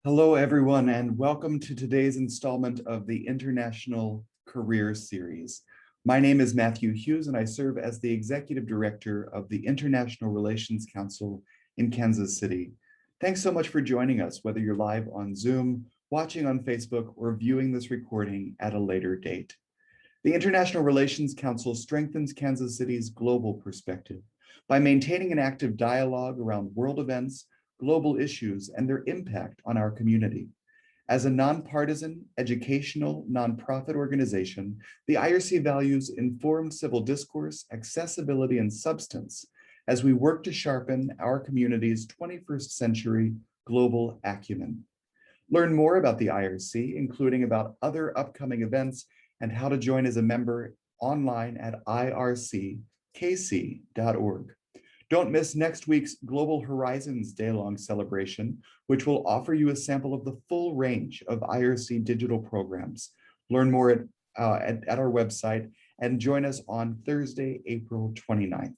Hello, everyone, and welcome to today's installment of the International Career Series. My name is Matthew Hughes, and I serve as the Executive Director of the International Relations Council in Kansas City. Thanks so much for joining us, whether you're live on Zoom, watching on Facebook, or viewing this recording at a later date. The International Relations Council strengthens Kansas City's global perspective by maintaining an active dialogue around world events, global issues, and their impact on our community. As a nonpartisan, educational, nonprofit organization, the IRC values informed civil discourse, accessibility, and substance as we work to sharpen our community's 21st century global acumen. Learn more about the IRC, including about other upcoming events and how to join as a member online at irckc.org. Don't miss next week's Global Horizons Day-long celebration, which will offer you a sample of the full range of IRC digital programs. Learn more at our website and join us on Thursday, April 29th.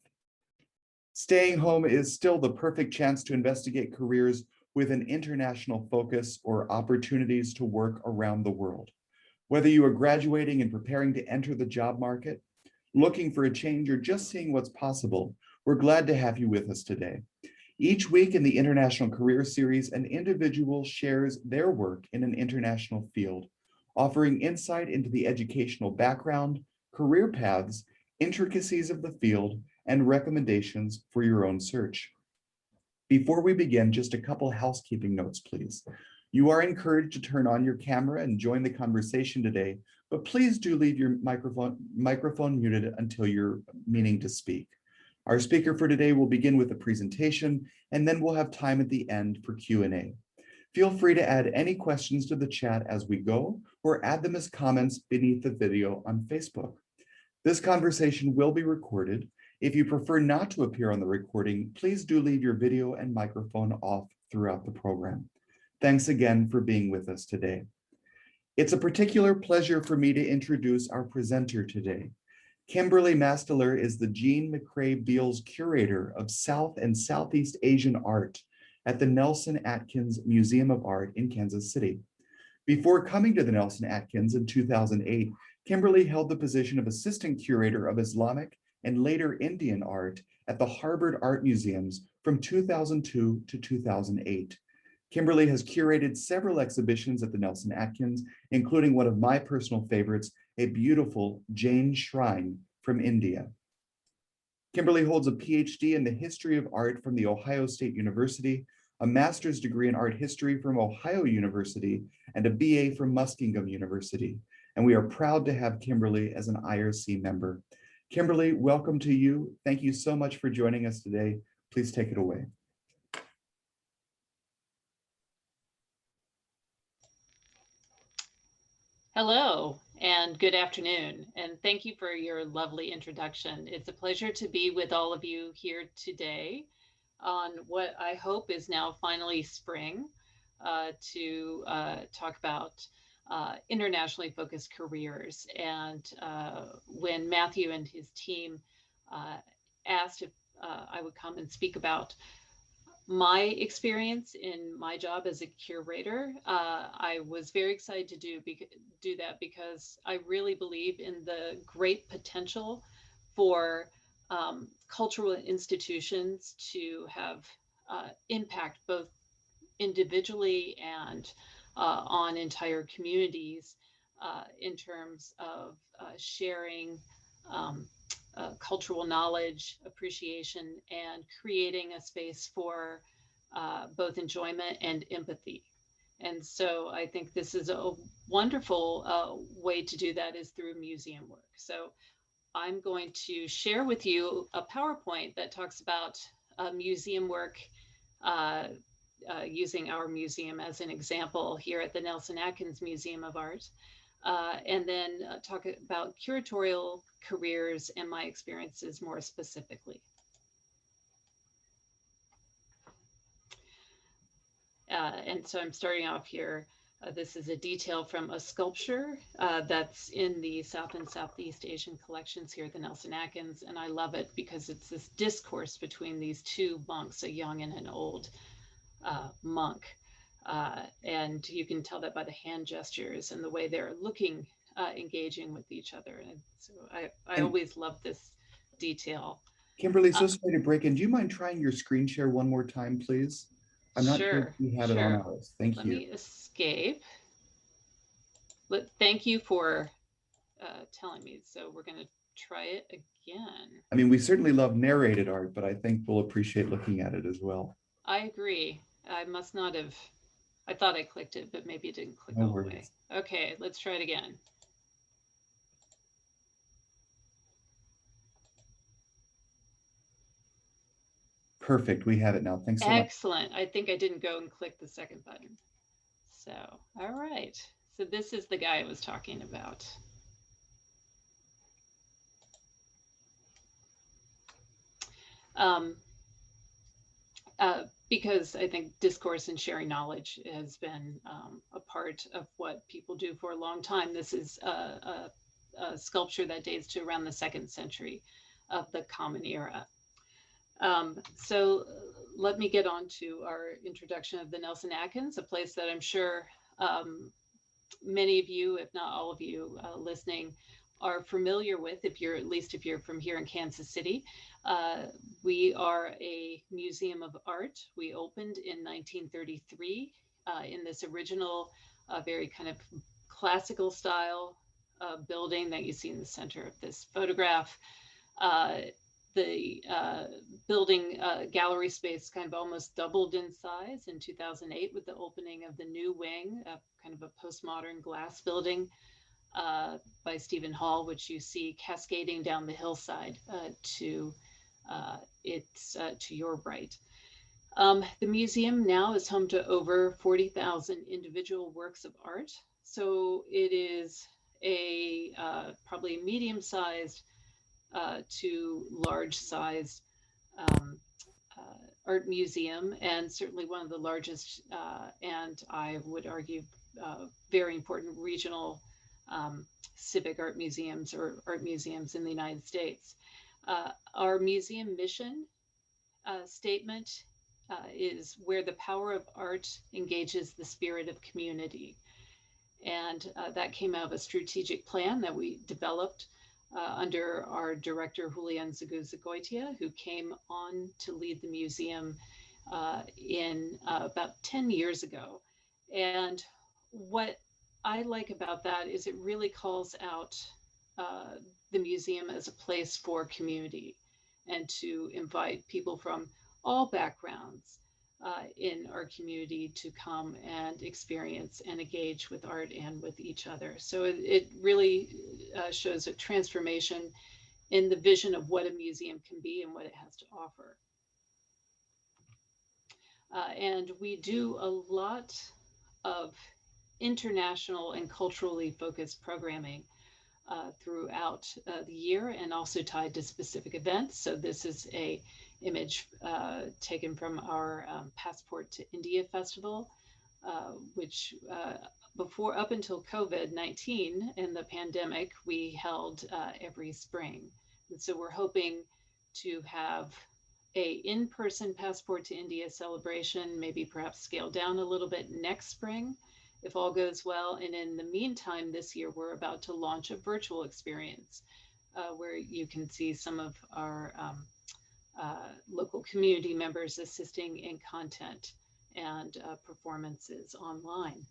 Staying home is still the perfect chance to investigate careers with an international focus or opportunities to work around the world. Whether you are graduating and preparing to enter the job market, looking for a change, or just seeing what's possible, we're glad to have you with us today. Each week in the International Career Series, an individual shares their work in an international field, offering insight into the educational background, career paths, intricacies of the field, and recommendations for your own search. Before we begin, just a couple housekeeping notes, please. You are encouraged to turn on your camera and join the conversation today, but please do leave your microphone muted until you're meaning to speak. Our speaker for today will begin with a presentation, and then we'll have time at the end for Q&A. Feel free to add any questions to the chat as we go, or add them as comments beneath the video on Facebook. This conversation will be recorded. If you prefer not to appear on the recording, please do leave your video and microphone off throughout the program. Thanks again for being with us today. It's a particular pleasure for me to introduce our presenter today. Kimberly Masteller is the Jeanne McCray Beals Curator of South and Southeast Asian Art at the Nelson-Atkins Museum of Art in Kansas City. Before coming to the Nelson-Atkins in 2008, Kimberly held the position of Assistant Curator of Islamic and later Indian art at the Harvard Art Museums from 2002 to 2008. Kimberly has curated several exhibitions at the Nelson-Atkins, including one of my personal favorites, a beautiful Jain shrine from India. Kimberly holds a PhD in the history of art from The Ohio State University, a master's degree in art history from Ohio University, and a BA from Muskingum University. And we are proud to have Kimberly as an IRC member. Kimberly, welcome to you. Thank you so much for joining us today. Please take it away. Hello and good afternoon, and thank you for your lovely introduction. It's a pleasure to be with all of you here today on what I hope is now finally spring to talk about internationally focused careers. And when Matthew and his team asked if I would come and speak about my experience in my job as a curator, I was very excited to do that because I really believe in the great potential for cultural institutions to have impact both individually and on entire communities in terms of sharing cultural knowledge, appreciation, and creating a space for both enjoyment and empathy. And so I think this is a wonderful way to do that is through museum work. So I'm going to share with you a PowerPoint that talks about museum work using our museum as an example here at the Nelson-Atkins Museum of Art. And then talk about curatorial careers and my experiences more specifically. And so I'm starting off here. This is a detail from a sculpture that's in the South and Southeast Asian collections here at the Nelson-Atkins. And I love it because it's this discourse between these two monks, a young and an old monk. And you can tell that by the hand gestures and the way they're looking, engaging with each other. And so I And always love this detail. Kimberly, Uh, so sorry to break in. Do you mind trying your screen share one more time, please? I'm not sure if sure, we had it on sure. ours. Thank Let you. me escape. Thank you for telling me. So we're going to try it again. I mean, we certainly love narrated art, but I think we'll appreciate looking at it as well. I agree. I must not have, I thought I clicked it, but maybe it didn't click No all the way. worries. Okay, let's try it again. Perfect. We have it now. Thanks so much. Excellent. I think I didn't go and click the second button. So, all right. So this is the guy I was talking about. Um, because I think discourse and sharing knowledge has been a part of what people do for a long time. This is a sculpture that dates to around the 2nd century of the Common Era. So let me get on to our introduction of the Nelson-Atkins, a place that I'm sure many of you, if not all of you listening, are familiar with, if you're at least if you're from here in Kansas City. We are a museum of art. We opened in 1933 in this original, very kind of classical style building that you see in the center of this photograph. The building gallery space kind of almost doubled in size in 2008 with the opening of the new wing, kind of a postmodern glass building by Stephen Hall, which you see cascading down the hillside to your right. The museum now is home to over 40,000 individual works of art. So it is a probably medium-sized to large-sized art museum, and certainly one of the largest, and I would argue very important regional civic art museums or art museums in the United States. Our museum mission statement is where the power of art engages the spirit of community. And that came out of a strategic plan that we developed under our director, Julian Zagoitia, who came on to lead the museum in about 10 years ago. And what I like about that is it really calls out the museum as a place for community and to invite people from all backgrounds in our community to come and experience and engage with art and with each other. So it really shows a transformation in the vision of what a museum can be and what it has to offer. And we do a lot of international and culturally focused programming throughout the year and also tied to specific events. So this is a image taken from our Passport to India Festival, which up until COVID-19 and the pandemic, we held every spring. And so we're hoping to have a in-person Passport to India celebration, maybe perhaps scale down a little bit next spring, if all goes well. And in the meantime, this year, we're about to launch a virtual experience where you can see some of our local community members assisting in content and performances online.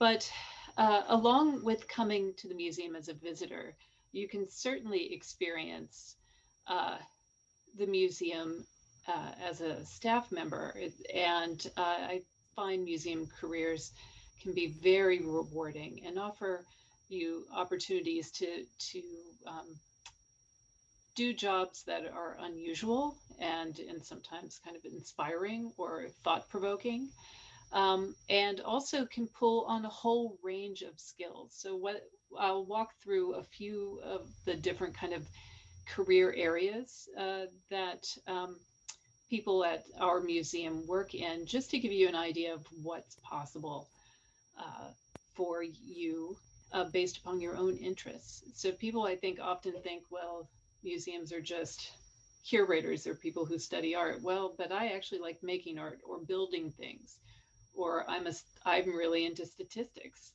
But along with coming to the museum as a visitor, you can certainly experience the museum as a staff member. And I find museum careers can be very rewarding and offer you opportunities to do jobs that are unusual and sometimes kind of inspiring or thought-provoking, and also can pull on a whole range of skills. So what I'll walk through a few of the different kind of career areas that people at our museum work in, just to give you an idea of what's possible for you based upon your own interests. So people, I think, often think, well, museums are just curators are people who study art. Well, but I actually like making art or building things, or I'm really into statistics.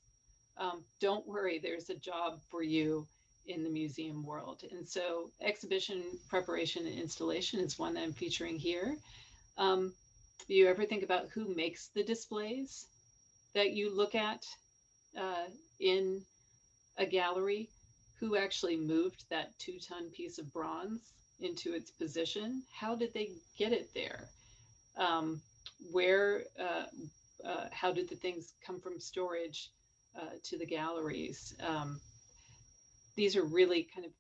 Don't worry, there's a job for you in the museum world. And so exhibition preparation and installation is one that I'm featuring here. Do you ever think about who makes the displays that you look at in a gallery? Who actually moved that 2-ton piece of bronze into its position? How did they get it there? Where, how did the things come from storage to the galleries? These are really kind of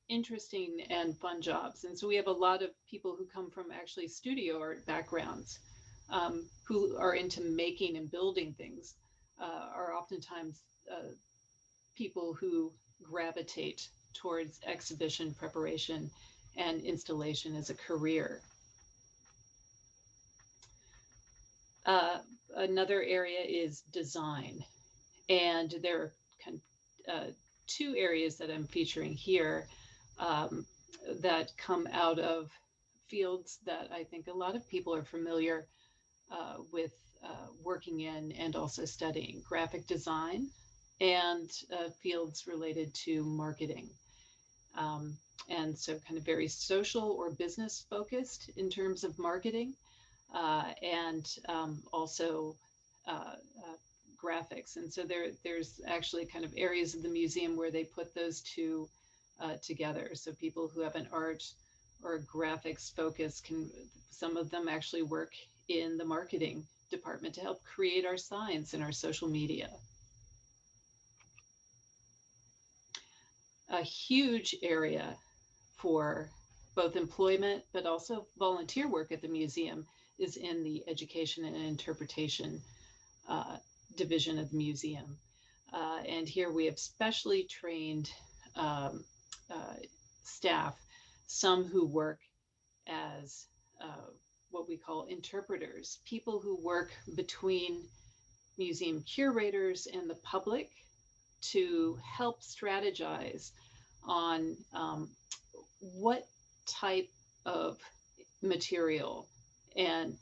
interesting and fun jobs. And so we have a lot of people who come from actually studio art backgrounds, who are into making and building things, are oftentimes people who gravitate towards exhibition preparation and installation as a career. Another area is design. And there are kind of, 2 areas that I'm featuring here that come out of fields that I think a lot of people are familiar with working in and also studying: graphic design and fields related to marketing. And so kind of very social or business focused in terms of marketing, and also graphics. And so there's actually kind of areas of the museum where they put those 2 together. So people who have an art or graphics focus some of them actually work in the marketing department to help create our signs and our social media. A huge area for both employment but also volunteer work at the museum is in the education and interpretation division of the museum. And here we have specially trained staff, some who work as what we call interpreters, people who work between museum curators and the public to help strategize on what type of material and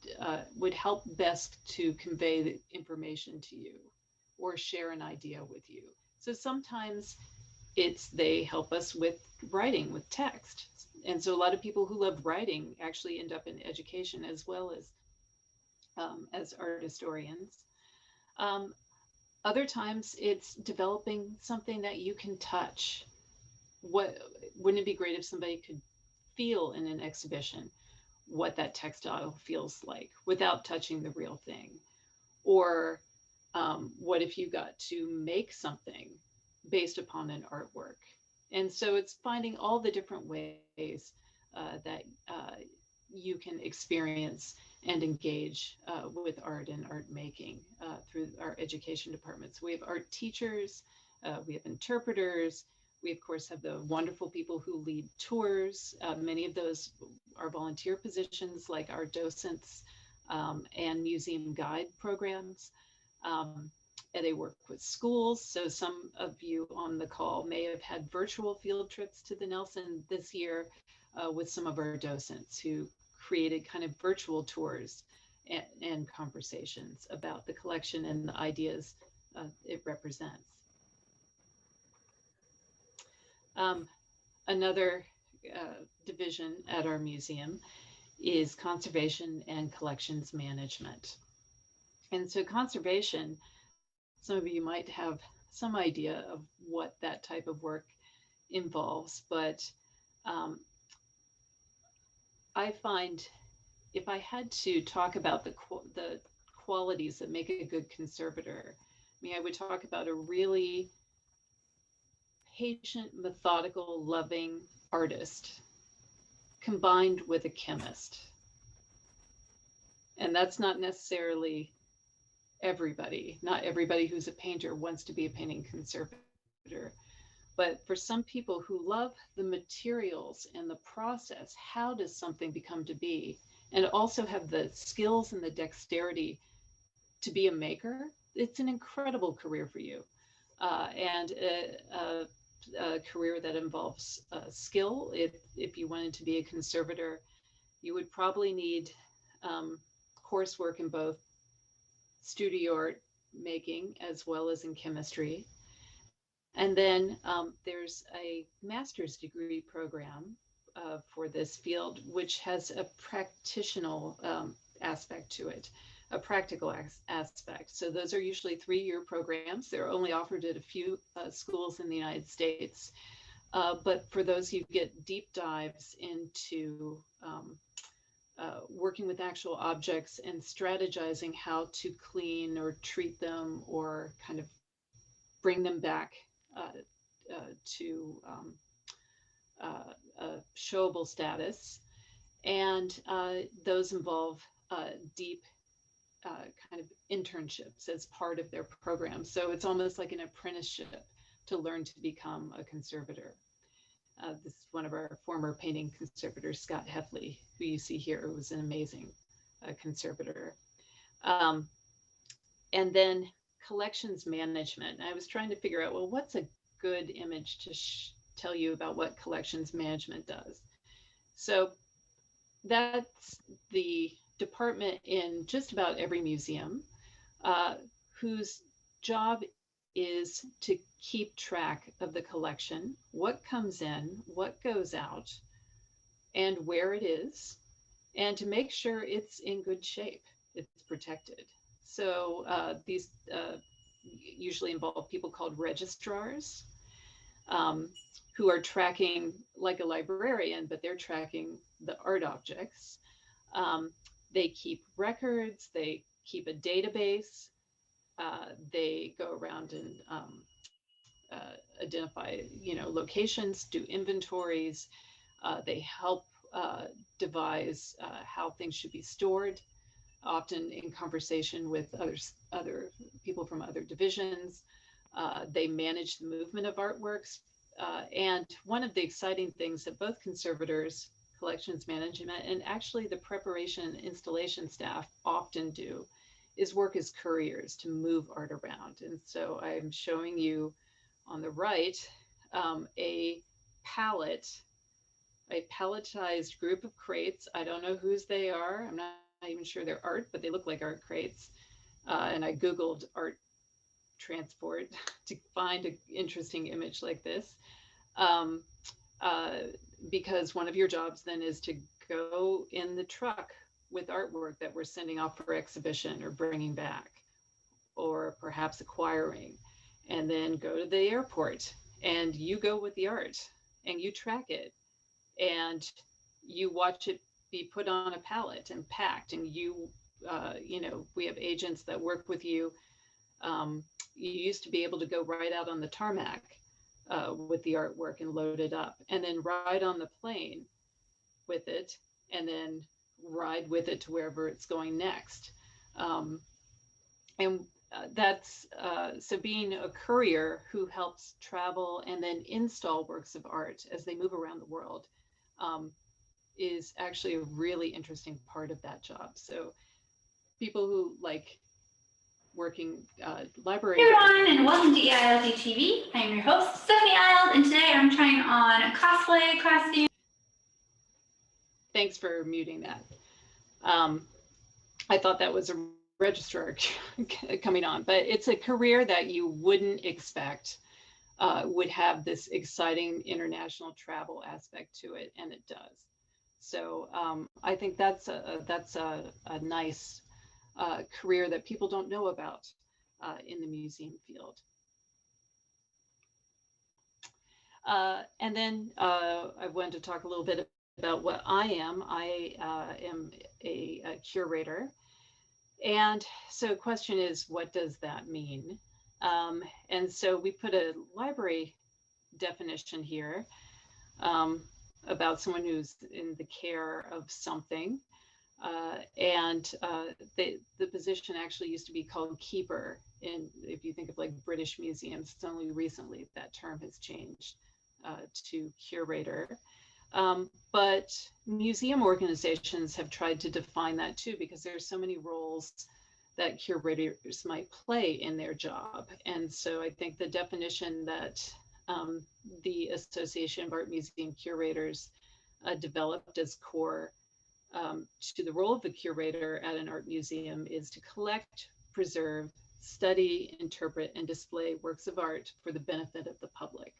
would help best to convey the information to you or share an idea with you. So sometimes they help us with writing, with text. And so a lot of people who love writing actually end up in education as well as art historians. Other times it's developing something that you can touch. Wouldn't it be great if somebody could feel in an exhibition what that textile feels like without touching the real thing? Or what if you got to make something based upon an artwork? And so it's finding all the different ways that you can experience and engage with art and art making through our education departments. We have art teachers, we have interpreters, we of course have the wonderful people who lead tours. Many of those are volunteer positions, like our docents and museum guide programs. And they work with schools. So some of you on the call may have had virtual field trips to the Nelson this year with some of our docents who created kind of virtual tours and conversations about the collection and the ideas it represents. Another division at our museum is conservation and collections management. And so conservation, some of you might have some idea of what that type of work involves, but I find if I had to talk about the qualities that make a good conservator, I would talk about a really patient, methodical, loving artist combined with a chemist. And that's not necessarily everybody. Not everybody who's a painter wants to be a painting conservator. But for some people who love the materials and the process, how does something become to be, and also have the skills and the dexterity to be a maker, it's an incredible career for you. And a career that involves skill. If you wanted to be a conservator, you would probably need coursework in both studio art making as well as in chemistry. And then there's a master's degree program for this field, which has a practitioner aspect to it, a practical aspect. So those are usually 3-year programs. They're only offered at a few schools in the United States. But for those, you get deep dives into working with actual objects and strategizing how to clean or treat them or kind of bring them back to a showable status. And those involve deep kind of internships as part of their program. So it's almost like an apprenticeship to learn to become a conservator. This is one of our former painting conservators, Scott Heffley, who you see here, who was an amazing conservator. And then collections management. I was trying to figure out, well, what's a good image to tell you about what collections management does? So that's the department in just about every museum whose job is to keep track of the collection, what comes in, what goes out, and where it is, and to make sure it's in good shape, it's protected. So these usually involve people called registrars, who are tracking, like a librarian, but they're tracking the art objects. They keep records, they keep a database, they go around and identify, locations, do inventories. They help devise how things should be stored, often in conversation with other people from other divisions. They manage the movement of artworks. And one of the exciting things that both conservators, collections management, and actually the preparation and installation staff often do is work as couriers to move art around. And so I'm showing you on the right a palletized group of crates. I don't know whose they are. I'm not even sure they're art, but they look like art crates. And I Googled art transport to find an interesting image like this. Because one of your jobs then is to go in the truck with artwork that we're sending off for exhibition or bringing back, or perhaps acquiring, and then go to the airport and you go with the art and you track it and you watch it be put on a pallet and packed, and we have agents that work with you. You used to be able to go right out on the tarmac with the artwork and load it up, and then ride on the plane with it, and then ride with it to wherever it's going next. That's so being a courier who helps travel and then install works of art as they move around the world is actually a really interesting part of that job. So people who like working library. Hey everyone, and welcome to Archaeology TV. I'm your host, Stephanie Ild, and today I'm trying on a cosplay costume. Thanks for muting that. I thought that was a registrar coming on, but it's a career that you wouldn't expect would have this exciting international travel aspect to it, and it does. So I think that's a nice career that people don't know about in the museum field. And then I wanted to talk a little bit about what I am. I am a curator. And so the question is, what does that mean? And so we put a library definition here about someone who's in the care of something. The position actually used to be called keeper. And if you think of like British museums, it's only recently that term has changed to curator. But museum organizations have tried to define that too, because there's so many roles that curators might play in their job. And so I think the definition that the Association of Art Museum Curators developed as core to the role of the curator at an art museum is to collect, preserve, study, interpret, and display works of art for the benefit of the public.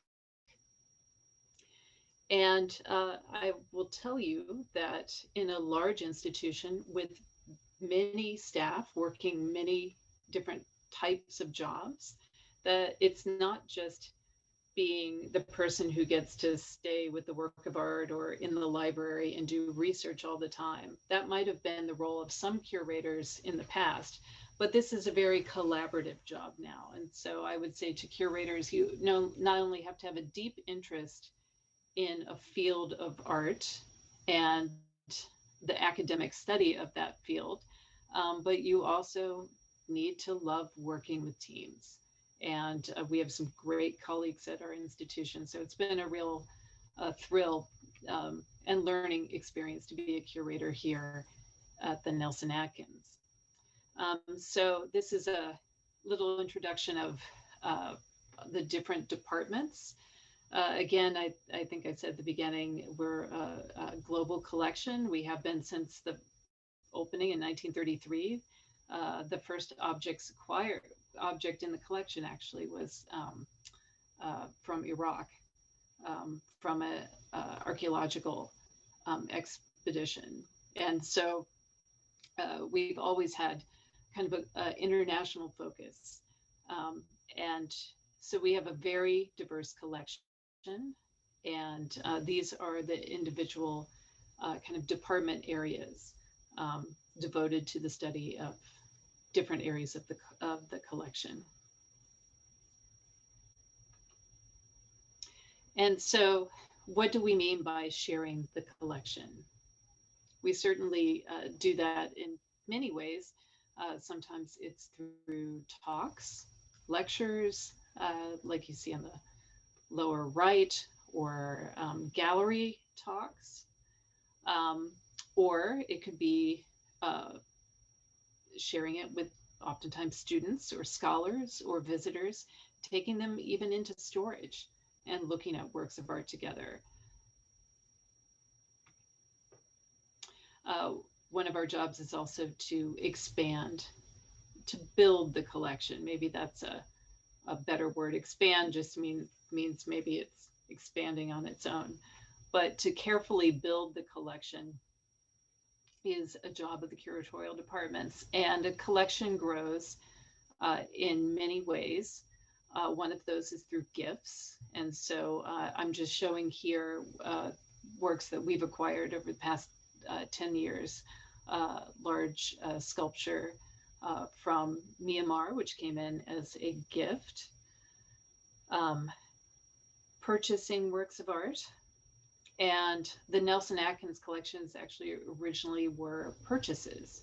And I will tell you that in a large institution with many staff working many different types of jobs, that it's not just being the person who gets to stay with the work of art or in the library and do research all the time. That might have been the role of some curators in the past, but this is a very collaborative job now. And so I would say to curators, you know, not only have to have a deep interest in a field of art and the academic study of that field, but you also need to love working with teams. And we have some great colleagues at our institution. So it's been a real thrill and learning experience to be a curator here at the Nelson-Atkins. So this is a little introduction of the different departments. Again, I think I said at the beginning, we're a global collection. We have been since the opening in 1933. The first object in the collection actually was from Iraq, from an archaeological expedition. And so we've always had kind of an international focus. And so we have a very diverse collection. And these are the individual kind of department areas devoted to the study of different areas of the collection. And so what do we mean by sharing the collection? We certainly do that in many ways. Sometimes it's through talks, lectures, like you see on the lower right, or gallery talks, or it could be sharing it with oftentimes students or scholars or visitors, taking them even into storage and looking at works of art together. One of our jobs is also to expand, to build the collection. Maybe that's a better word. Expand just means maybe it's expanding on its own, but to carefully build the collection is a job of the curatorial departments. And a collection grows in many ways. One of those is through gifts. And so I'm just showing here works that we've acquired over the past 10 years, large sculpture from Myanmar, which came in as a gift, purchasing works of art. And the Nelson-Atkins collections actually originally were purchases.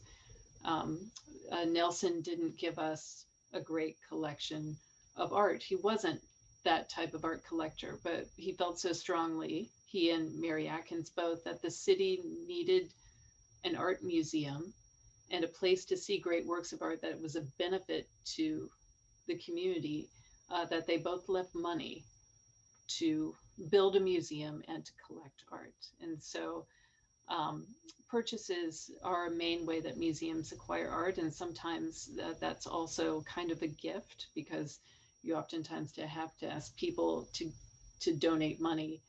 Nelson didn't give us a great collection of art. He wasn't that type of art collector, but he felt so strongly, he and Mary Atkins both, that the city needed an art museum and a place to see great works of art that was a benefit to the community, that they both left money to build a museum and to collect art. And so purchases are a main way that museums acquire art. And sometimes that's also kind of a gift, because you oftentimes have to ask people to donate money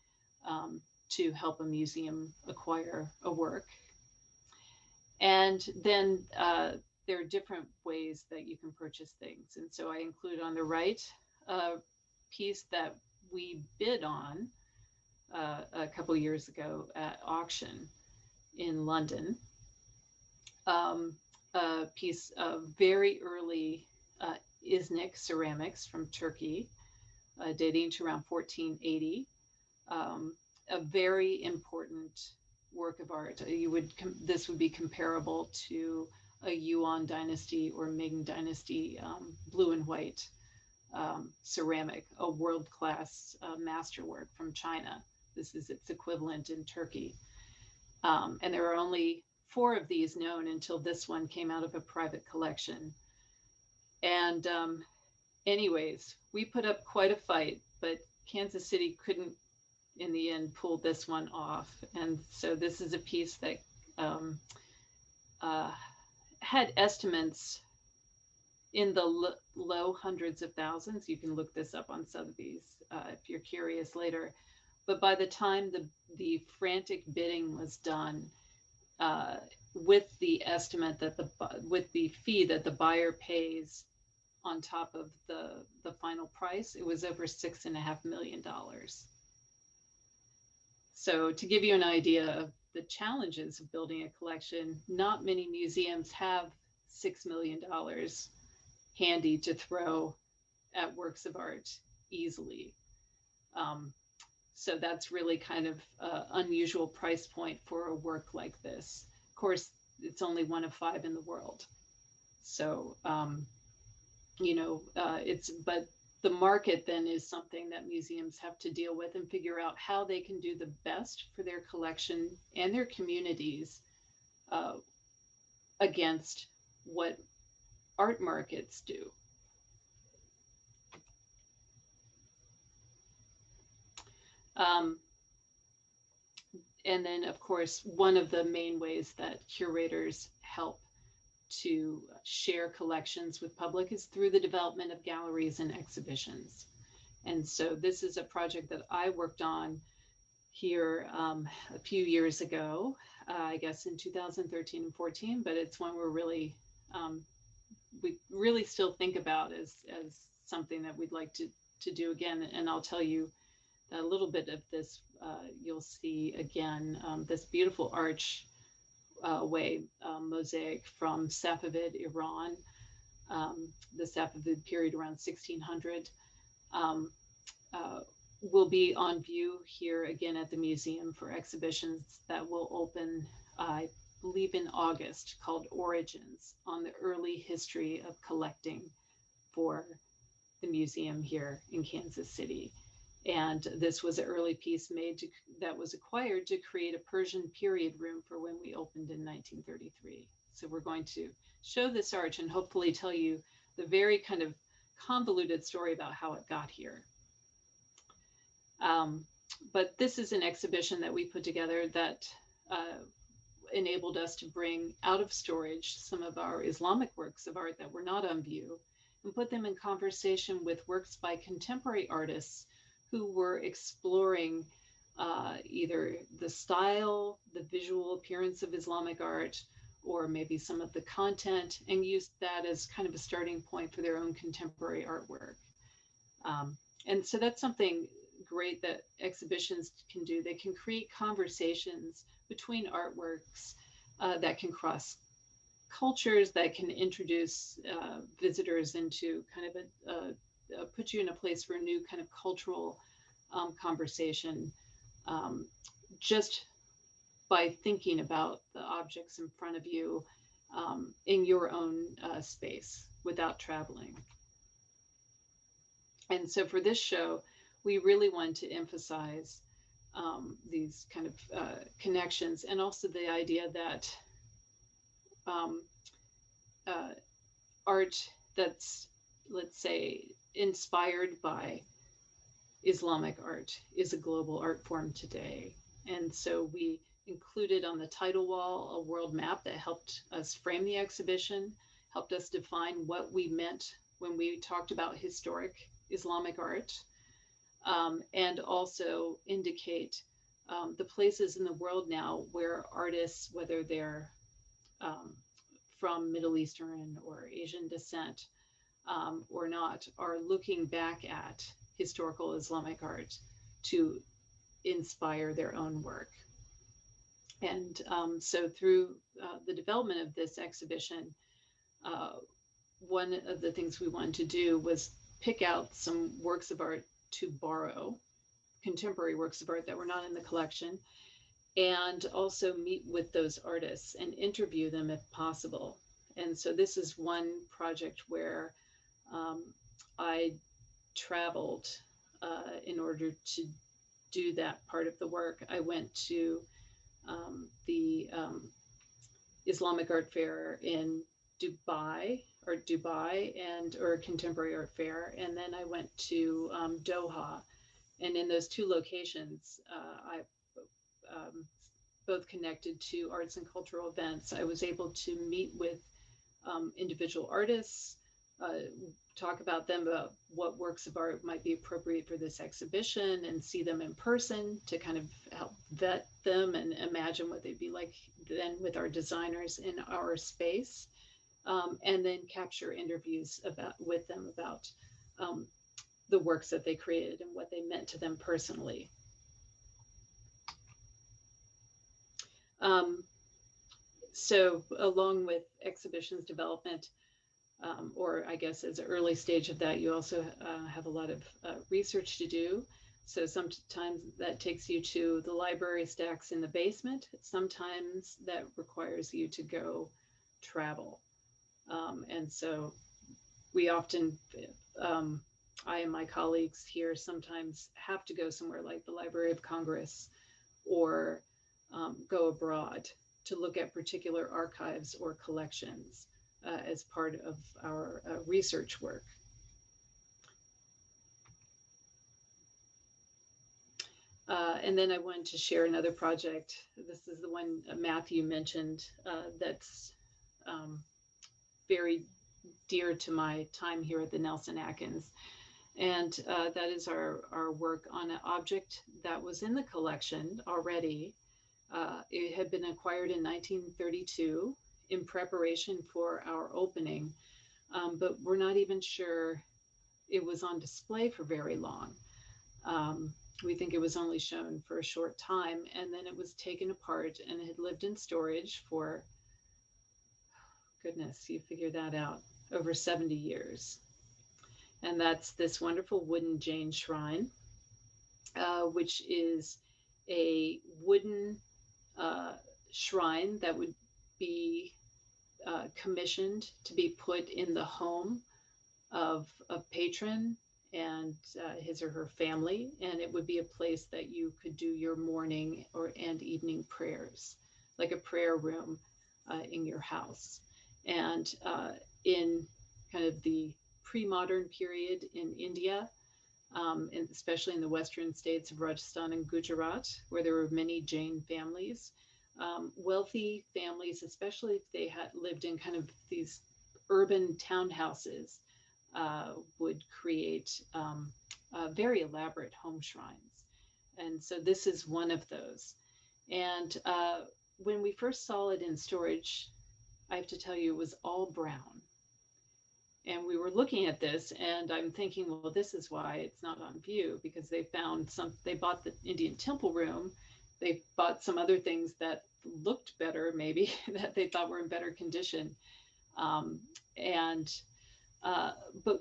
to help a museum acquire a work. And then there are different ways that you can purchase things. And so I include on the right a piece that we bid on a couple years ago at auction in London, a piece of very early Islamic ceramics from Turkey, dating to around 1480, a very important work of art. This would be comparable to a Yuan dynasty or Ming dynasty blue and white ceramic, a world-class masterwork from China. This is its equivalent in Turkey. And there are only 4 of these known until this one came out of a private collection. And anyways, we put up quite a fight, but Kansas City couldn't, in the end, pull this one off. And so this is a piece that had estimates in the low hundreds of thousands. You can look this up on Sotheby's if you're curious later. But by the time the frantic bidding was done, with the estimate that with the fee that the buyer pays on top of the final price, it was over $6.5 million. So to give you an idea of the challenges of building a collection, not many museums have $6 million handy to throw at works of art easily. So that's really kind of an unusual price point for a work like this. Of course, it's only one of 5 in the world. So, but the market then is something that museums have to deal with and figure out how they can do the best for their collection and their communities against what art markets do. And then, of course, one of the main ways that curators help to share collections with public is through the development of galleries and exhibitions. And so this is a project that I worked on here a few years ago, I guess in 2013 and 14, but it's one we're really, we really still think about as something that we'd like to do again. And I'll tell you a little bit of this. You'll see again this beautiful arch way mosaic from Safavid, Iran, the Safavid period around 1600, will be on view here again at the museum for exhibitions that will open, I believe, in August, called Origins, on the early history of collecting for the museum here in Kansas City. And this was an early piece made that was acquired to create a Persian period room for when we opened in 1933. So we're going to show this arch and hopefully tell you the very kind of convoluted story about how it got here. But this is an exhibition that we put together that enabled us to bring out of storage some of our Islamic works of art that were not on view and put them in conversation with works by contemporary artists who were exploring either the style, the visual appearance of Islamic art, or maybe some of the content, and used that as kind of a starting point for their own contemporary artwork. And so that's something great that exhibitions can do. They can create conversations between artworks that can cross cultures, that can introduce visitors into kind of put you in a place for a new kind of cultural conversation, just by thinking about the objects in front of you in your own space without traveling. And so for this show, we really want to emphasize these kind of connections, and also the idea that art that's, let's say, inspired by Islamic art is a global art form today. And so we included on the title wall a world map that helped us frame the exhibition, helped us define what we meant when we talked about historic Islamic art, and also indicate the places in the world now where artists, whether they're from Middle Eastern or Asian descent or not, are looking back at historical Islamic art to inspire their own work. And so through the development of this exhibition, one of the things we wanted to do was pick out some works of art to borrow, contemporary works of art that were not in the collection, and also meet with those artists and interview them if possible. And so this is one project where I traveled in order to do that part of the work. I went to the Islamic Art Fair in Dubai, or a contemporary art fair, and then I went to Doha And in those two locations, I both connected to arts and cultural events. I was able to meet with individual artists, talk about them, about what works of art might be appropriate for this exhibition, and see them in person to kind of help vet them and imagine what they'd be like then with our designers in our space, and then capture interviews with them about the works that they created and what they meant to them personally. So along with exhibitions development, or I guess as an early stage of that, you also have a lot of research to do. So sometimes that takes you to the library stacks in the basement. Sometimes that requires you to go travel. And so we often, I and my colleagues here sometimes have to go somewhere like the Library of Congress or go abroad to look at particular archives or collections as part of our research work. And then I wanted to share another project. This is the one Matthew mentioned that's very dear to my time here at the Nelson-Atkins. And that is our work on an object that was in the collection already. It had been acquired in 1932 in preparation for our opening, but we're not even sure it was on display for very long. We think it was only shown for a short time, and then it was taken apart and it had lived in storage for, goodness, you figure that out, over 70 years. And that's this wonderful wooden Jain shrine, which is a wooden shrine that would be commissioned to be put in the home of a patron and his or her family, and it would be a place that you could do your morning and evening prayers, like a prayer room in your house. And in kind of the pre-modern period in India, and especially in the western states of Rajasthan and Gujarat, where there were many Jain families, wealthy families, especially if they had lived in kind of these urban townhouses, would create very elaborate home shrines. And so this is one of those. And when we first saw it in storage, I have to tell you, it was all brown. And we were looking at this and I'm thinking, well, this is why it's not on view, because they bought the Indian temple room. They bought some other things that looked better, maybe that they thought were in better condition. But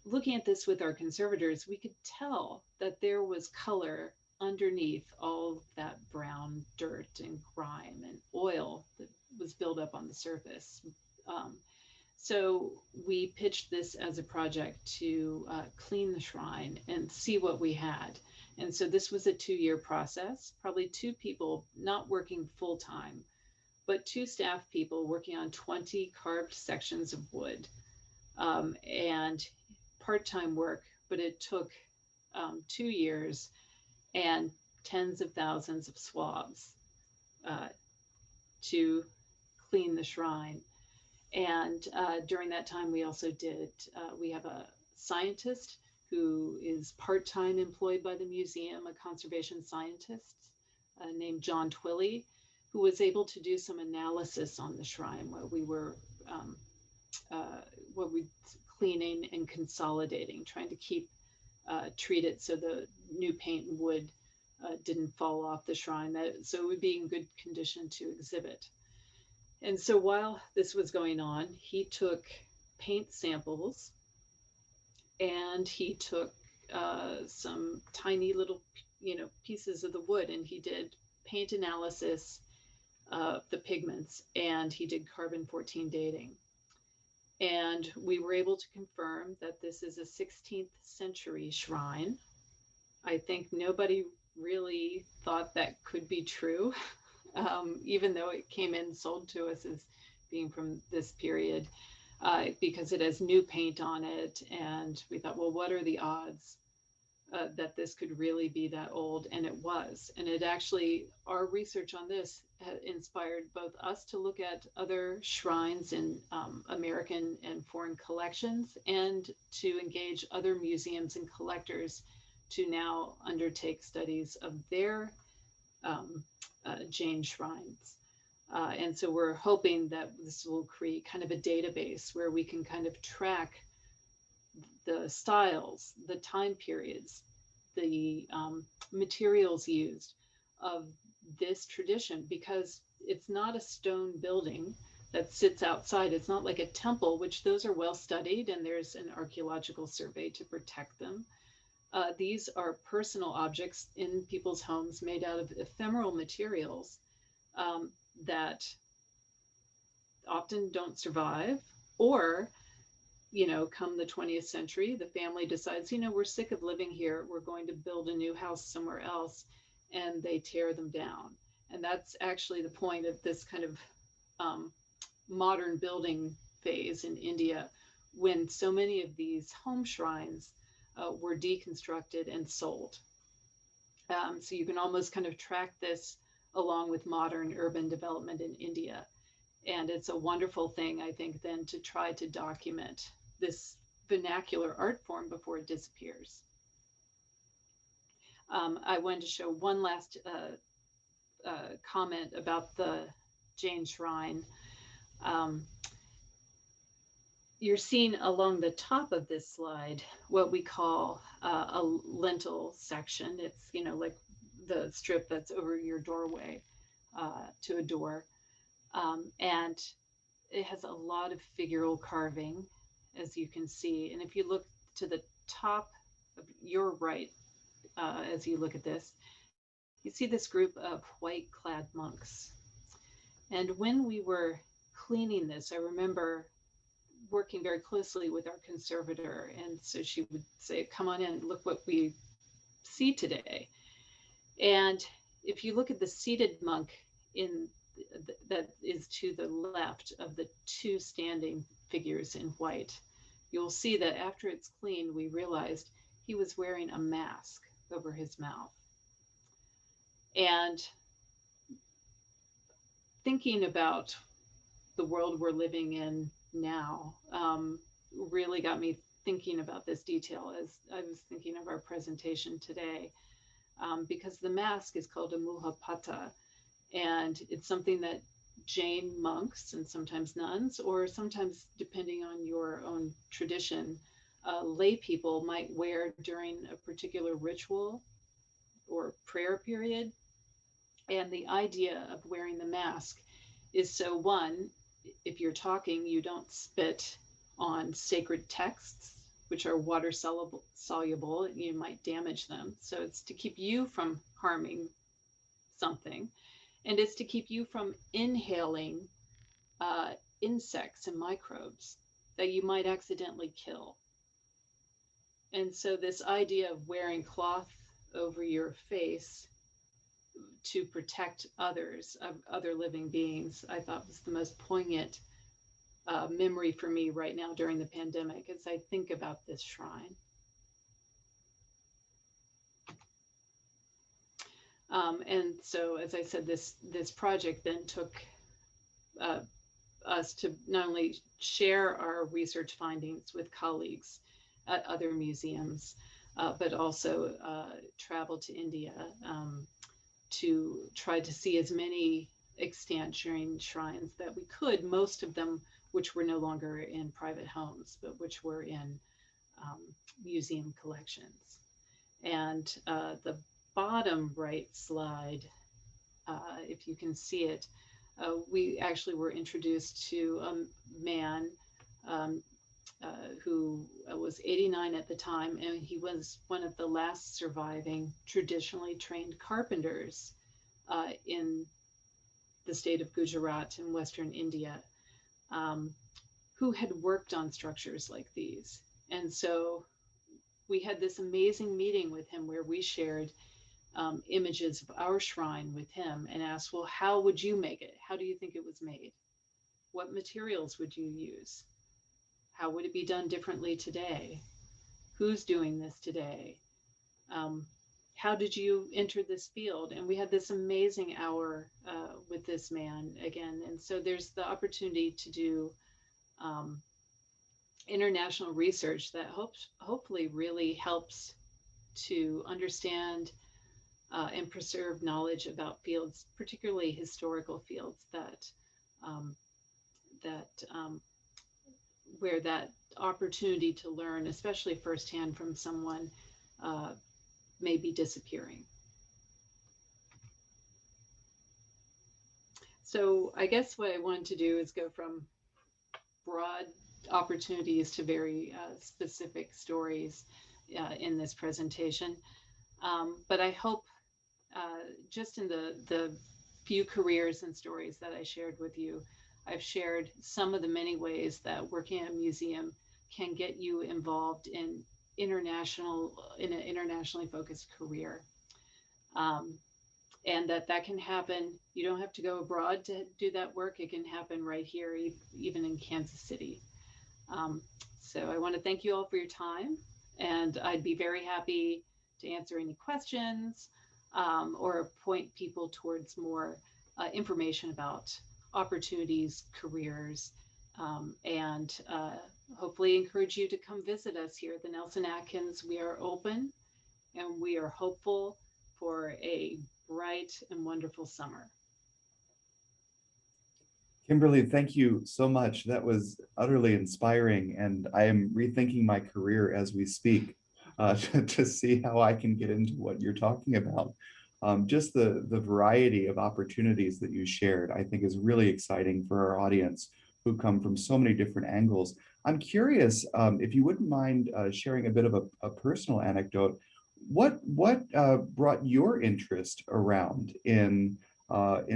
looking at this with our conservators, we could tell that there was color underneath all that brown dirt and grime and oil that was built up on the surface. So we pitched this as a project to clean the shrine and see what we had. And so this was a 2-year process, probably 2 people not working full time, but 2 staff people working on 20 carved sections of wood, and part-time work, but it took 2 years and tens of thousands of swabs to clean the shrine. And during that time, we also we have a scientist who is part-time employed by the museum, a conservation scientist named John Twilley, who was able to do some analysis on the shrine while we were cleaning and consolidating, trying to treat it so the new paint and wood didn't fall off the shrine, so it would be in good condition to exhibit. And so while this was going on, he took paint samples and he took some tiny little, pieces of the wood, and he did paint analysis of the pigments, and he did carbon-14 dating. And we were able to confirm that this is a 16th century shrine. I think nobody really thought that could be true. Even though it came in sold to us as being from this period, because it has new paint on it. And we thought, well, what are the odds that this could really be that old, and it was. And it actually, our research on this inspired both us to look at other shrines in American and foreign collections, and to engage other museums and collectors to now undertake studies of their Jain shrines. And so we're hoping that this will create kind of a database where we can kind of track the styles, the time periods, the materials used of this tradition, because it's not a stone building that sits outside. It's not like a temple, which those are well studied, and there's an archaeological survey to protect them. These are personal objects in people's homes made out of ephemeral materials that often don't survive, or come the 20th century, the family decides, we're sick of living here. We're going to build a new house somewhere else, and they tear them down. And that's actually the point of this kind of modern building phase in India, when so many of these home shrines were deconstructed and sold. So you can almost kind of track this along with modern urban development in India. And it's a wonderful thing, I think, then to try to document this vernacular art form before it disappears. I wanted to show one last comment about the Jain shrine. You're seeing along the top of this slide what we call a lintel section. It's, like the strip that's over your doorway to a door. And it has a lot of figural carving, as you can see. And if you look to the top of your right, as you look at this, you see this group of white-clad monks. And when we were cleaning this, I remember working very closely with our conservator. And so she would say, come on in, look what we see today. And if you look at the seated monk that is to the left of the two standing figures in white, you'll see that after it's cleaned, we realized he was wearing a mask over his mouth. And thinking about the world we're living in now really got me thinking about this detail as I was thinking of our presentation today, because the mask is called a muhapata, and it's something that Jain monks and sometimes nuns, or sometimes depending on your own tradition, lay people might wear during a particular ritual or prayer period. And the idea of wearing the mask is so, one, if you're talking, you don't spit on sacred texts, which are water soluble, you might damage them. So it's to keep you from harming something. And it's to keep you from inhaling insects and microbes that you might accidentally kill. And so this idea of wearing cloth over your face to protect others, other living beings, I thought was the most poignant memory for me right now during the pandemic as I think about this shrine. And so, as I said, this project then took us to not only share our research findings with colleagues at other museums, but also travel to India to try to see as many extant Jain shrines that we could, most of them which were no longer in private homes, but which were in museum collections. And the bottom right slide, if you can see it, we actually were introduced to a man who was 89 at the time, and he was one of the last surviving traditionally trained carpenters in the state of Gujarat in Western India, who had worked on structures like these. And so we had this amazing meeting with him where we shared images of our shrine with him and asked, well, how would you make it? How do you think it was made? What materials would you use? How would it be done differently today? Who's doing this today? how did you enter this field? And we had this amazing hour with this man again. And so there's the opportunity to do international research that hopefully really helps to understand and preserve knowledge about fields, particularly historical fields um, that where that opportunity to learn, especially firsthand from someone, may be disappearing. So I guess what I wanted to do is go from broad opportunities to very specific stories in this presentation. But I hope just in the few careers and stories that I shared with you, I've shared some of the many ways that working at a museum can get you involved in an internationally focused career. And that can happen. You don't have to go abroad to do that work. It can happen right here, even in Kansas City. So I want to thank you all for your time, and I'd be very happy to answer any questions or point people towards more information about opportunities, careers, and hopefully encourage you to come visit us here at the Nelson-Atkins. We are open and we are hopeful for a bright and wonderful summer. Kimberly, thank you so much. That was utterly inspiring, and I am rethinking my career as we speak to see how I can get into what you're talking about. Just the variety of opportunities that you shared, I think, is really exciting for our audience who come from so many different angles. I'm curious if you wouldn't mind sharing a bit of a personal anecdote. What brought your interest around in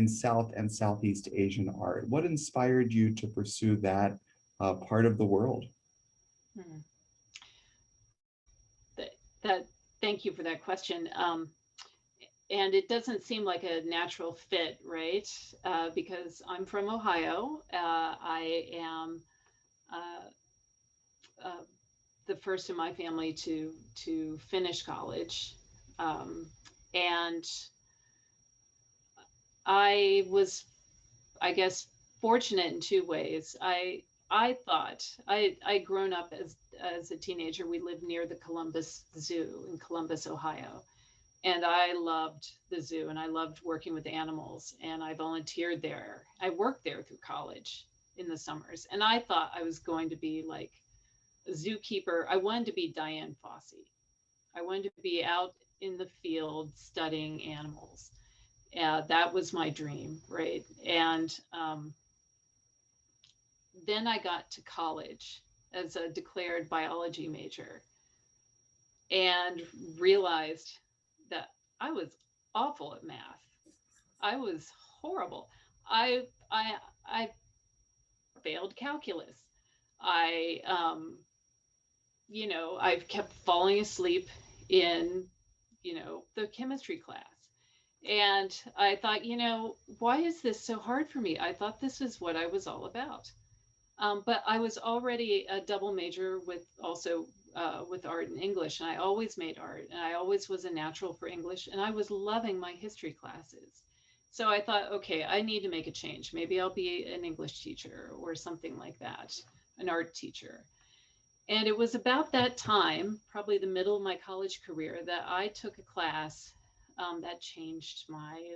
South and Southeast Asian art? What inspired you to pursue that part of the world? Thank you for that question. And it doesn't seem like a natural fit, right? Because I'm from Ohio. I am the first in my family to finish college. And I was, I guess, fortunate in two ways. I thought I'd grown up as a teenager. We lived near the Columbus Zoo in Columbus, Ohio. And I loved the zoo and I loved working with animals, and I volunteered there. I worked there through college in the summers. And I thought I was going to be like a zookeeper. I wanted to be Diane Fossey. I wanted to be out in the field studying animals. That was my dream, right? And then I got to college as a declared biology major and realized that I was awful at math. I was horrible. I failed calculus. I kept falling asleep in, the chemistry class. And I thought, why is this so hard for me? I thought this is what I was all about. But I was already a double major with art and English, and I always made art, and I always was a natural for English, and I was loving my history classes. So I thought, okay, I need to make a change. Maybe I'll be an English teacher or something like that, an art teacher. And it was about that time, probably the middle of my college career, that I took a class that changed my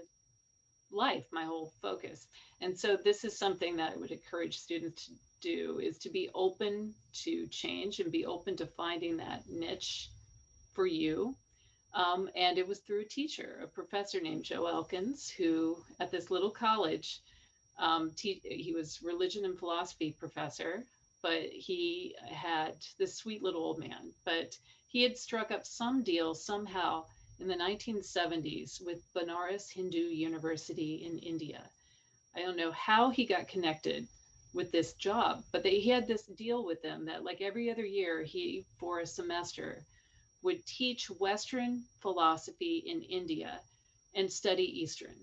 life, my whole focus. And so this is something that I would encourage students to do, is to be open to change and be open to finding that niche for you. And it was through a teacher, a professor named Joe Elkins, who at this little college, he was religion and philosophy professor, but he had this sweet little old man, but he had struck up some deal somehow in the 1970s with Banaras Hindu University in India. I don't know how he got connected with this job, but he had this deal with them that like every other year, he, for a semester, would teach Western philosophy in India and study Eastern.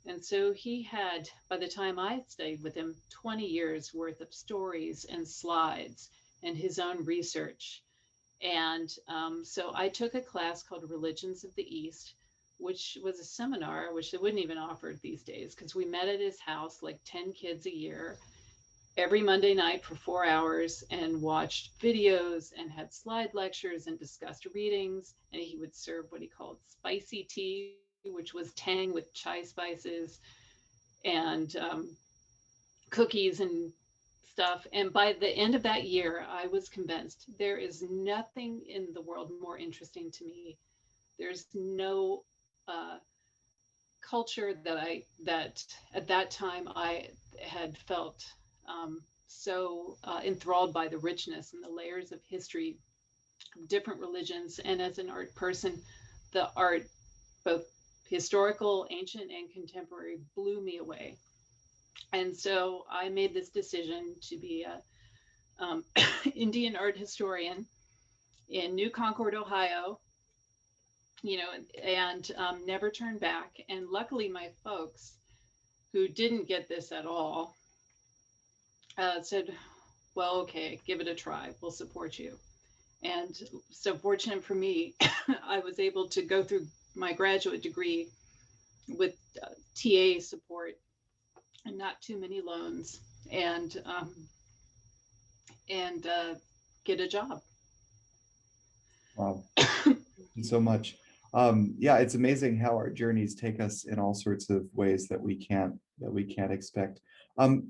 And so he had, by the time I studied with him, 20 years worth of stories and slides and his own research. And so I took a class called Religions of the East, which was a seminar, which they wouldn't even offer these days, because we met at his house, like 10 kids a year, every Monday night for 4 hours, and watched videos and had slide lectures and discussed readings. And he would serve what he called spicy tea, which was tang with chai spices, and cookies and stuff. And by the end of that year, I was convinced there is nothing in the world more interesting to me. There's no culture that at that time I had felt so enthralled by the richness and the layers of history, different religions, and as an art person, the art, both historical, ancient, and contemporary, blew me away. And so I made this decision to be a Indian art historian in New Concord, Ohio, and never turn back. And luckily, my folks, who didn't get this at all, said, well, okay, give it a try. We'll support you. And so fortunate for me, I was able to go through my graduate degree with TA support and not too many loans, and get a job. Wow. Thank you so much. Yeah, it's amazing how our journeys take us in all sorts of ways that we can't expect.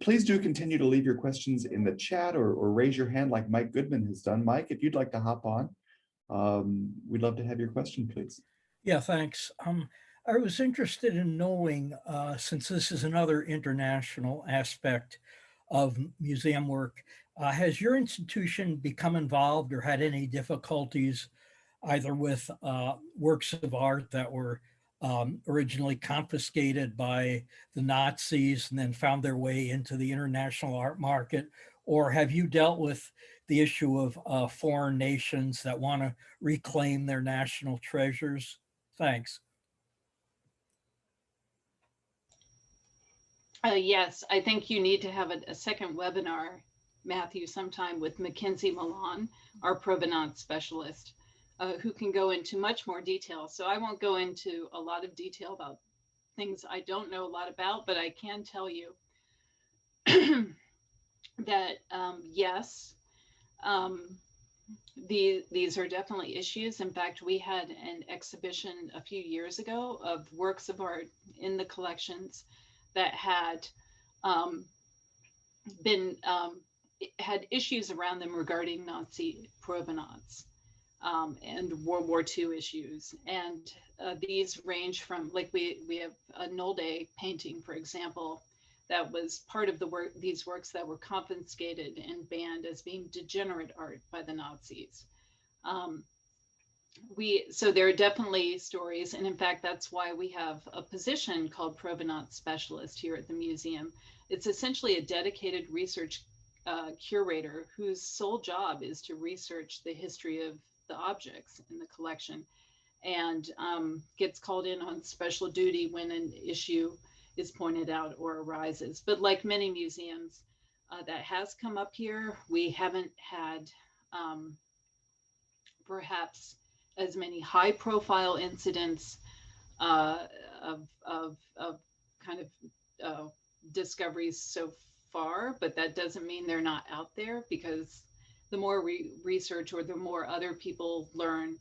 Please do continue to leave your questions in the chat, or raise your hand like Mike Goodman has done. Mike, if you'd like to hop on, we'd love to have your question, please. Yeah, thanks. I was interested in knowing, since this is another international aspect of museum work, has your institution become involved or had any difficulties either with works of art that were originally confiscated by the Nazis and then found their way into the international art market? Or have you dealt with the issue of foreign nations that want to reclaim their national treasures? Thanks. Yes, I think you need to have a second webinar, Matthew, sometime with Mackenzie Milan, our Provenance specialist, who can go into much more detail. So I won't go into a lot of detail about things I don't know a lot about, but I can tell you that yes, these are definitely issues. In fact, we had an exhibition a few years ago of works of art in the collections that had had issues around them regarding Nazi provenance and World War II issues. And these range from, like, we have a Nolde painting, for example, that was part of these works that were confiscated and banned as being degenerate art by the Nazis. So there are definitely stories, and in fact, that's why we have a position called Provenance Specialist here at the museum. It's essentially a dedicated research curator whose sole job is to research the history of the objects in the collection, and gets called in on special duty when an issue is pointed out or arises. But like many museums, that has come up here, we haven't had perhaps as many high profile incidents of kind of discoveries so far, but that doesn't mean they're not out there, because the more we research or the more other people learn,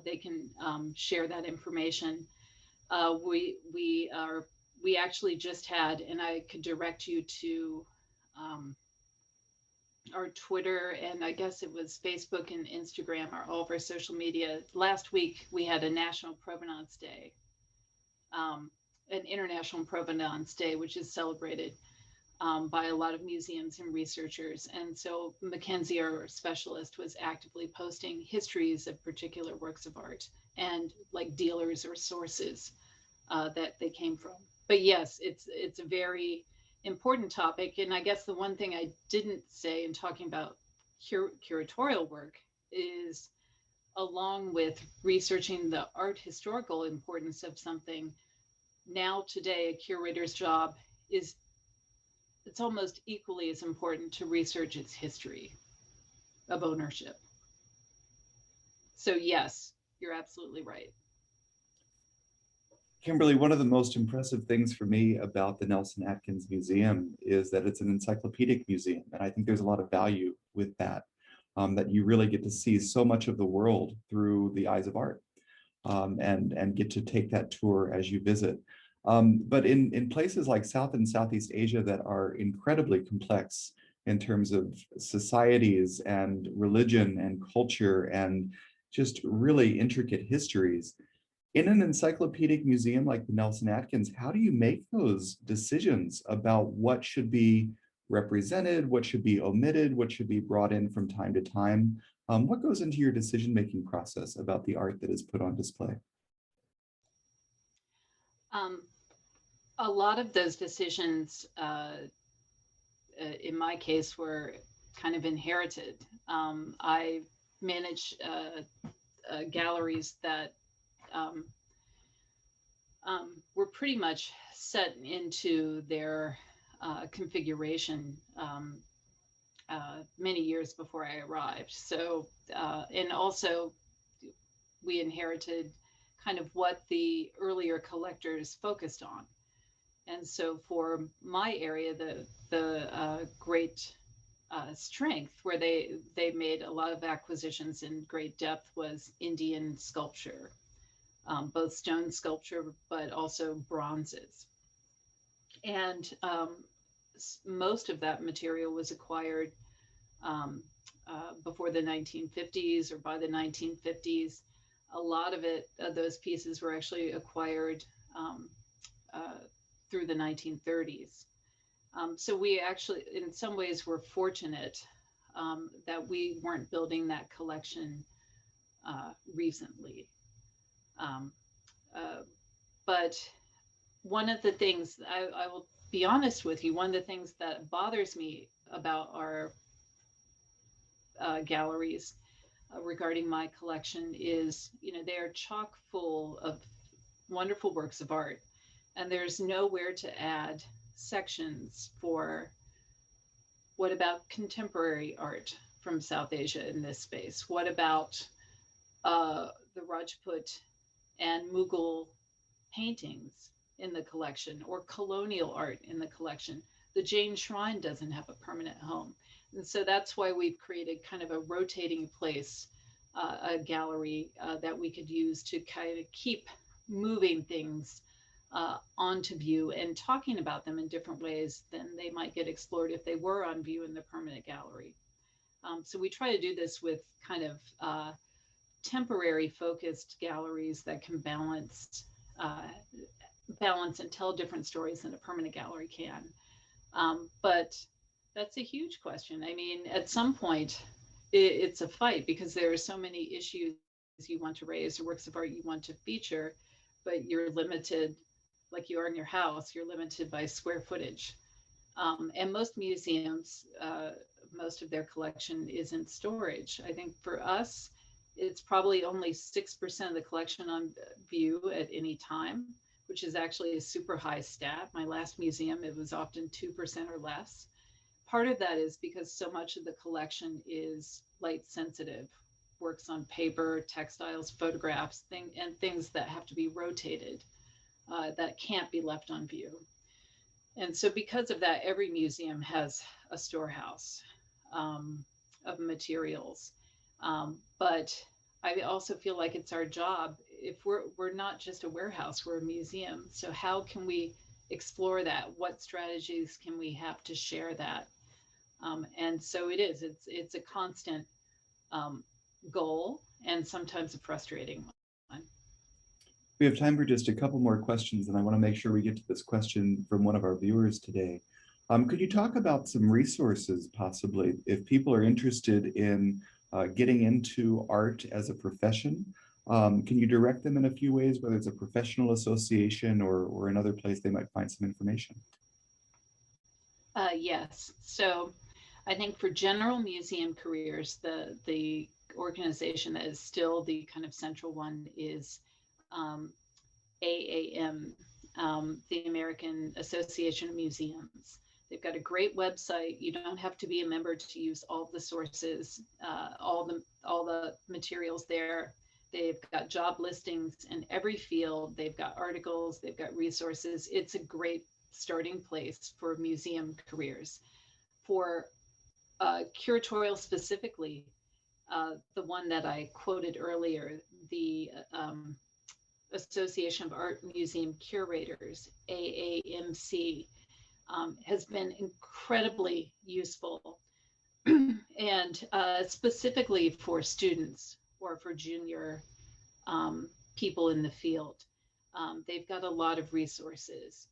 they can share that information. We actually just had, and I could direct you to our Twitter, and I guess it was Facebook and Instagram, or all of our social media. Last week, we had a National Provenance Day, an International Provenance Day, which is celebrated by a lot of museums and researchers. And so Mackenzie, our specialist, was actively posting histories of particular works of art and like dealers or sources that they came from. But yes, it's a very important topic. And I guess the one thing I didn't say in talking about curatorial work is, along with researching the art historical importance of something, now today a curator's job is, it's almost equally as important to research its history of ownership. So yes, you're absolutely right. Kimberly, one of the most impressive things for me about the Nelson-Atkins Museum is that it's an encyclopedic museum. And I think there's a lot of value with that, that you really get to see so much of the world through the eyes of art, and get to take that tour as you visit. But in places like South and Southeast Asia that are incredibly complex in terms of societies and religion and culture and just really intricate histories, in an encyclopedic museum like the Nelson-Atkins, how do you make those decisions about what should be represented, what should be omitted, what should be brought in from time to time? What goes into your decision-making process about the art that is put on display? A lot of those decisions, in my case, were kind of inherited. I manage galleries that were pretty much set into their configuration many years before I arrived. So, and also we inherited kind of what the earlier collectors focused on. And so for my area, the great strength where they made a lot of acquisitions in great depth was Indian sculpture, both stone sculpture, but also bronzes. And most of that material was acquired before the 1950s or by the 1950s. A lot of it, those pieces were actually acquired through the 1930s. So we actually, in some ways, were fortunate that we weren't building that collection recently. But one of the things, I will be honest with you, one of the things that bothers me about our galleries regarding my collection is, they are chock full of wonderful works of art, and there's nowhere to add sections for what about contemporary art from South Asia in this space? What about the Rajput and Mughal paintings in the collection, or colonial art in the collection? The Jain shrine doesn't have a permanent home. And so that's why we've created kind of a rotating place, a gallery that we could use to kind of keep moving things onto view and talking about them in different ways than they might get explored if they were on view in the permanent gallery. So we try to do this with kind of temporary focused galleries that can balance and tell different stories than a permanent gallery can. But that's a huge question. I mean, at some point, it's a fight because there are so many issues you want to raise or works of art you want to feature, but you're limited, like you are in your house, you're limited by square footage. And most museums, most of their collection is in storage. I think for us, it's probably only 6% of the collection on view at any time, which is actually a super high stat. My last museum, it was often 2% or less. Part of that is because so much of the collection is light sensitive, works on paper, textiles, photographs, and things that have to be rotated, that can't be left on view. And so because of that, every museum has a storehouse of materials. But I also feel like it's our job, if we're not just a warehouse, we're a museum. So how can we explore that? What strategies can we have to share that? And so it's a constant goal, and sometimes a frustrating one. We have time for just a couple more questions, and I want to make sure we get to this question from one of our viewers today. Could you talk about some resources, possibly, if people are interested in getting into art as a profession? Can you direct them in a few ways, whether it's a professional association or another place they might find some information? Yes. So I think for general museum careers, the organization that is still the kind of central one is AAM, the American Association of Museums. They've got a great website. You don't have to be a member to use all the sources, all the materials there. They've got job listings in every field. They've got articles, they've got resources. It's a great starting place for museum careers. For curatorial specifically, the one that I quoted earlier, the Association of Art Museum Curators, AAMC, has been incredibly useful and specifically for students or for junior people in the field. They've got a lot of resources.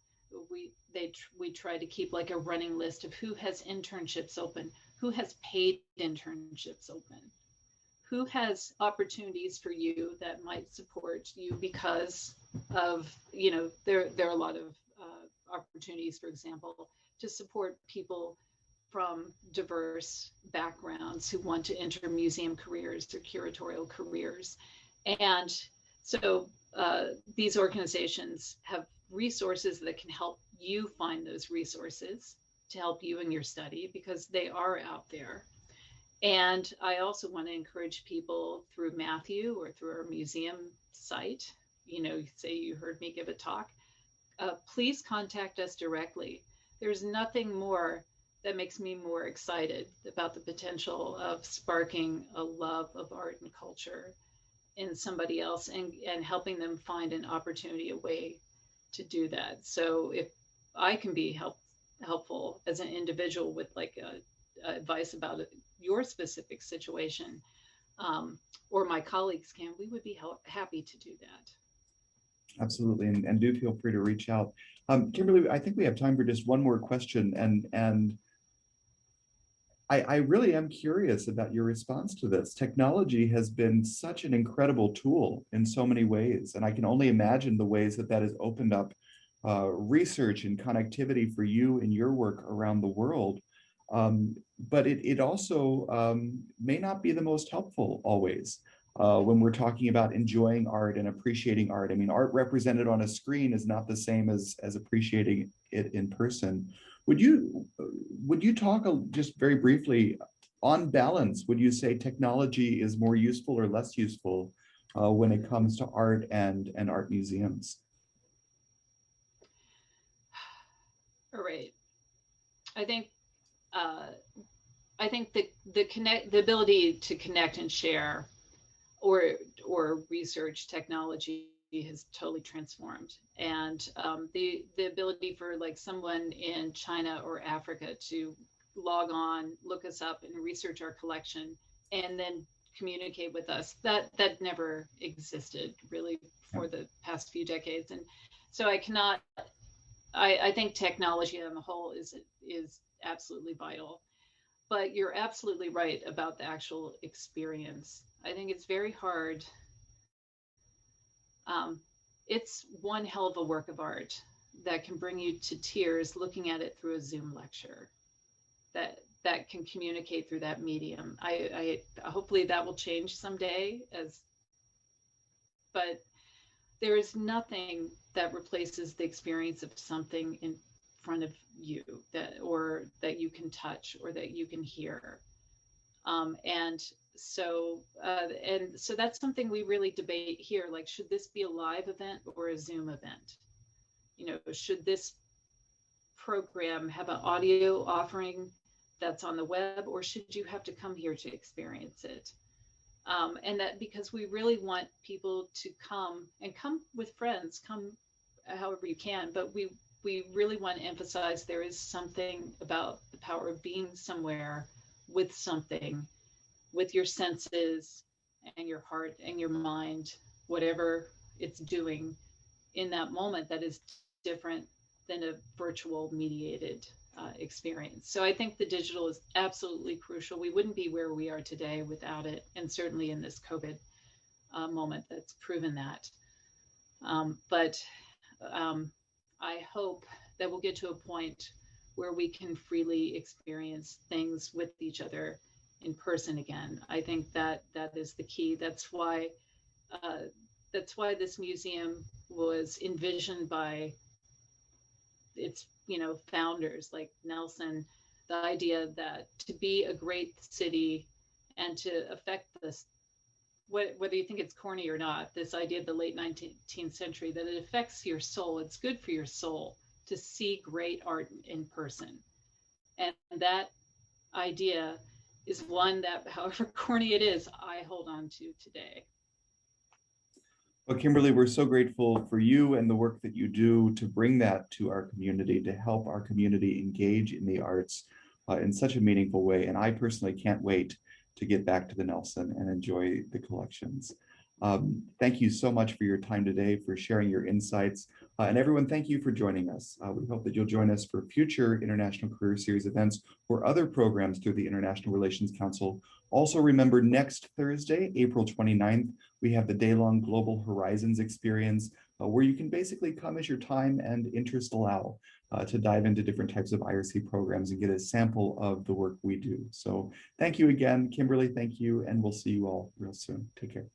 We try to keep like a running list of who has internships open, who has paid internships open, who has opportunities for you that might support you because of, you know, there are a lot of opportunities, for example, to support people from diverse backgrounds who want to enter museum careers or curatorial careers. And so these organizations have resources that can help you find those resources to help you in your study, because they are out there. And I also want to encourage people through Matthew or through our museum site, you know, say you heard me give a talk, please contact us directly. There's nothing more that makes me more excited about the potential of sparking a love of art and culture in somebody else and helping them find an opportunity, a way to do that. So if I can be helpful as an individual with like advice about your specific situation, or my colleagues can, we would be happy to do that. Absolutely, and do feel free to reach out. Kimberly, I think we have time for just one more question, and I really am curious about your response to this. Technology has been such an incredible tool in so many ways, and I can only imagine the ways that has opened up research and connectivity for you in your work around the world. But it also may not be the most helpful always when we're talking about enjoying art and appreciating art. I mean, art represented on a screen is not the same as appreciating it in person. Would you talk just very briefly, on balance, would you say technology is more useful or less useful when it comes to art and art museums? All right. I think the ability to connect and share or research technology has totally transformed, and the ability for like someone in China or Africa to log on, look us up, and research our collection, and then communicate with us, that never existed really for the past few decades. And so I think technology on the whole is absolutely vital. But you're absolutely right about the actual experience. I think it's very hard. It's one hell of a work of art that can bring you to tears looking at it through a Zoom lecture, that can communicate through that medium. I hopefully that will change someday, but there is nothing that replaces the experience of something in front of you that you can touch or that you can hear. And so that's something we really debate here. Like, should this be a live event or a Zoom event? You know, should this program have an audio offering that's on the web, or should you have to come here to experience it? And that because we really want people to come with friends, come however you can, but we really want to emphasize there is something about the power of being somewhere with something, with your senses and your heart and your mind, whatever it's doing in that moment, that is different than a virtual mediated experience. So I think the digital is absolutely crucial. We wouldn't be where we are today without it, and certainly in this COVID moment that's proven that. But I hope that we'll get to a point where we can freely experience things with each other in person again. I think that is the key. That's why this museum was envisioned by its, founders like Nelson, the idea that to be a great city and to affect this, whether you think it's corny or not, this idea of the late 19th century, that it affects your soul. It's good for your soul to see great art in person. And that idea is one that, however corny it is, I hold on to today. Well, Kimberly, we're so grateful for you and the work that you do to bring that to our community, to help our community engage in the arts in such a meaningful way. And I personally can't wait to get back to the Nelson and enjoy the collections. Thank you so much for your time today, for sharing your insights. And everyone, thank you for joining us. We hope that you'll join us for future International Career Series events or other programs through the International Relations Council. Also remember, next Thursday, April 29th, we have the day-long Global Horizons experience, where you can basically come as your time and interest allow to dive into different types of IRC programs and get a sample of the work we do. So thank you again, Kimberly, thank you, and we'll see you all real soon. Take care.